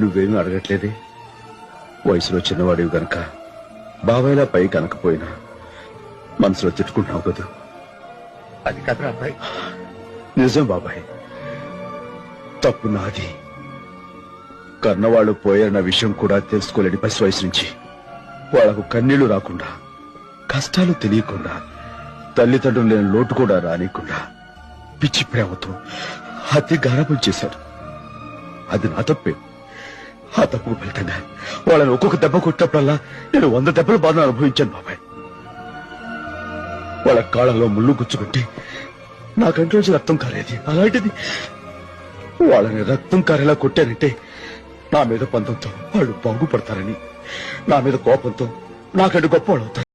నువ్వేమీ అడగట్లేదే. వయసులో చిన్నవాడివి గనక బాబాయ్లా పై కనకపోయినా మనసులో తిట్టుకుంటున్నావు కదా. అది కదరా అబ్బాయి. నిజం బాబాయ్, తప్పు నాది. కన్నవాళ్లు పోయారన్న విషయం కూడా తెలుసుకోలేని పసి వయసు నుంచి వాళ్లకు కన్నీళ్లు రాకుండా, కష్టాలు తెలియకుండా, తల్లిదండ్రులు లేని లోటు కూడా రానికుండా పిచ్చి ప్రేమతో అతి గారాబం చేశారు. అది నా తప్పే. ఆ తప్పుకు ఫలితంగా వాళ్ళని ఒక్కొక్క దెబ్బ కొట్టినప్పుడల్లా నేను 100 దెబ్బల బాధను అనుభవించాను బాబాయ్. వాళ్ళ కాళ్ళలో ముళ్ళు గుచ్చుకుంటే నా కంట్లోంచి రక్తం కారేది. అలాంటిది వాళ్ళని రక్తం కారేలా కొట్టానంటే నా మీద పంతంతో వాళ్ళు బాగుపడతారని, నా మీద కోపంతో నాకంటే గొప్ప వాళ్ళు అవుతారు.